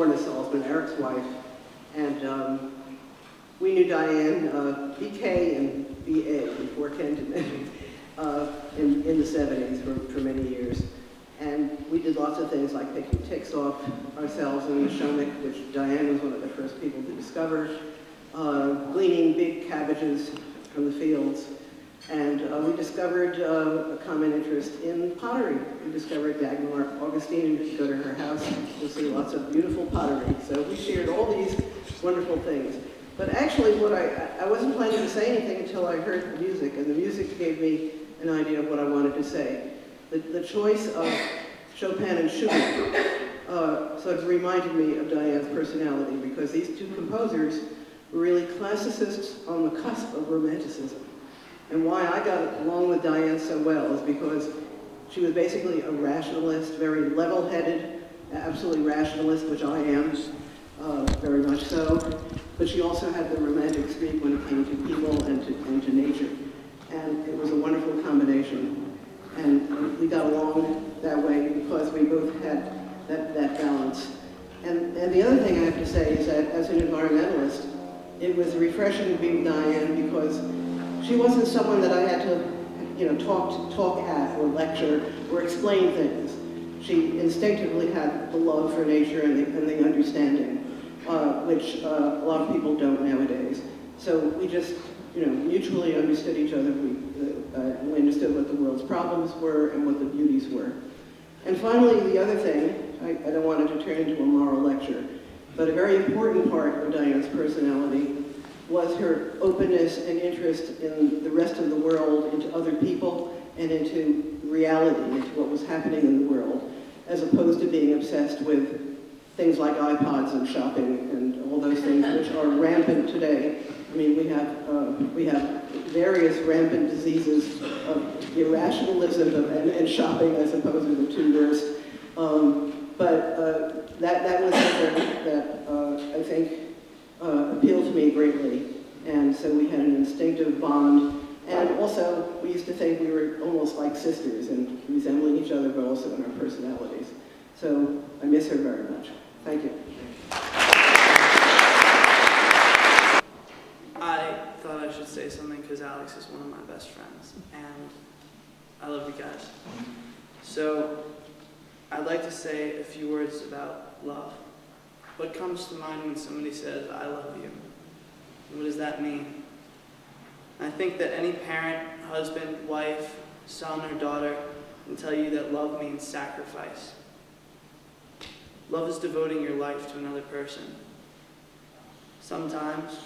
Lorna Salzman, Eric's wife, and we knew Diane, BK and BA, before Kenton, in the 70s for many years. And we did lots of things like picking ticks off ourselves in the Shonik, which Diane was one of the first people to discover, gleaning big cabbages from the fields. And we discovered a common interest in pottery. We discovered Dagmar Augustine, and we could go to her house to see lots of beautiful pottery. So we shared all these wonderful things. But actually, I wasn't planning to say anything until I heard the music, and the music gave me an idea of what I wanted to say. The choice of Chopin and Schubert sort of reminded me of Diane's personality, because these two composers were really classicists on the cusp of Romanticism. And why I got along with Diane so well is because she was basically a rationalist, very level-headed, absolutely rationalist, which I am, very much so. But she also had the romantic streak when it came to people and to nature. And it was a wonderful combination. And we got along that way because we both had that balance. And the other thing I have to say is that as an environmentalist, it was refreshing to be with Diane because she wasn't someone that I had to, talk at or lecture or explain things. She instinctively had the love for nature and the understanding, which a lot of people don't nowadays. So we just, mutually understood each other. We understood what the world's problems were and what the beauties were. And finally, the other thing, I don't want it to turn into a moral lecture, but a very important part of Diane's personality was her openness and interest in the rest of the world, into other people, and into reality, into what was happening in the world, as opposed to being obsessed with things like iPods and shopping and all those things which are rampant today. I mean, we have various rampant diseases of irrationalism and shopping, I suppose, are the two worst. But that was something that I think appealed to me greatly. And so we had an instinctive bond. And also, we used to think we were almost like sisters and resembling each other, but also in our personalities. So I miss her very much. Thank you. I thought I should say something because Alex is one of my best friends, and I love you guys. So I'd like to say a few words about love. What comes to mind when somebody says, "I love you"? What does that mean? I think that any parent, husband, wife, son, or daughter can tell you that love means sacrifice. Love is devoting your life to another person. Sometimes,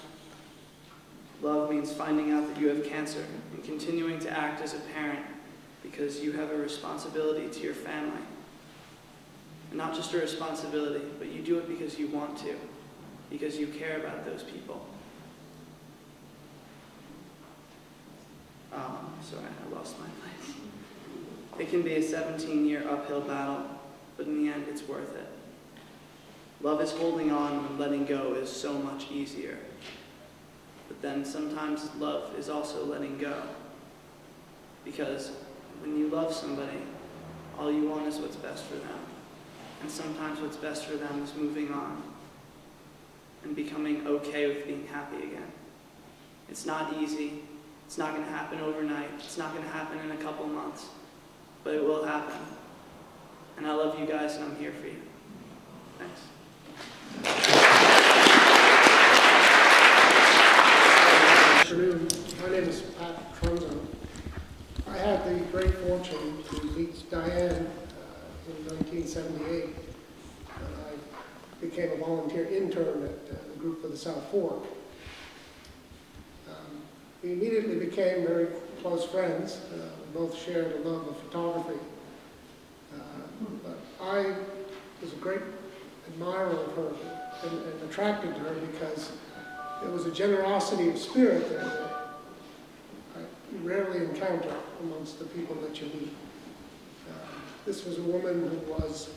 love means finding out that you have cancer and continuing to act as a parent because you have a responsibility to your family. And not just a responsibility, but you do it because you want to, because you care about those people. Sorry, I lost my place. It can be a 17-year uphill battle, but in the end, it's worth it. Love is holding on when letting go is so much easier. But then sometimes love is also letting go. Because when you love somebody, all you want is what's best for them. And sometimes what's best for them is moving on and becoming okay with being happy again. It's not easy. It's not going to happen overnight. It's not going to happen in a couple months. But it will happen. And I love you guys, and I'm here for you. Thanks. Good afternoon. My name is Pat Trunzo. I had the great fortune to meet Diane in 1978 when I became a volunteer intern at the group for the South Fork. We immediately became very close friends. We both shared a love of photography. But I was a great admirer of her and attracted to her because there was a generosity of spirit there that I rarely encounter amongst the people that you meet. This was a woman who was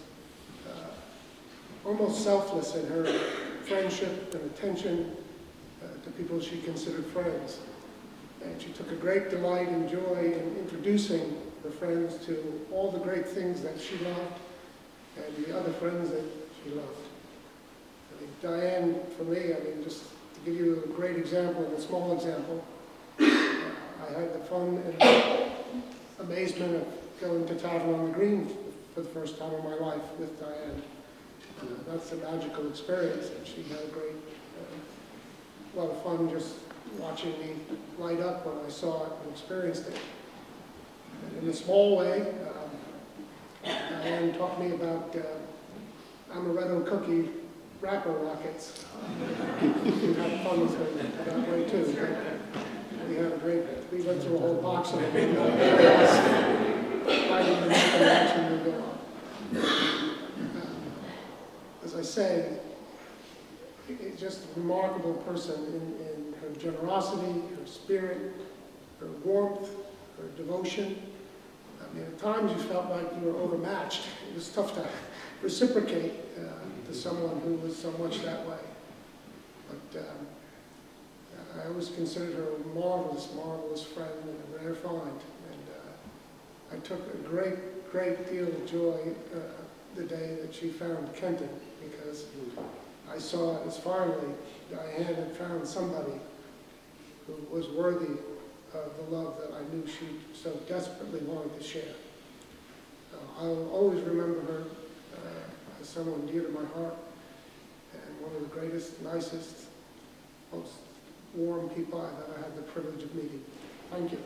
almost selfless in her friendship and attention to people she considered friends. And she took a great delight and joy in introducing her friends to all the great things that she loved and the other friends that she loved. I mean, Diane, for me, I mean, just to give you a great example and a small example, I had the fun and amazement of going to Tavern on the Green for the first time in my life with Diane. That's a magical experience, and she had a lot of fun just watching me light up when I saw it and experienced it. And in a small way, Diane taught me about amaretto cookie wrapper rockets. We had fun with her that way too. We had a great, we went through a whole box of them. Fighting the reaction would go on. As I say, it's just a remarkable person in her generosity, her spirit, her warmth, her devotion. I mean, at times you felt like you were overmatched. It was tough to reciprocate to someone who was so much that way. But I always considered her a marvelous, marvelous friend and a rare find. And I took a great deal of joy the day that she found Kenton, because I saw it as finally Diane had found somebody who was worthy of the love that I knew she so desperately wanted to share. I'll always remember her as someone dear to my heart, and one of the greatest, nicest, most warm people I've ever had the privilege of meeting. Thank you.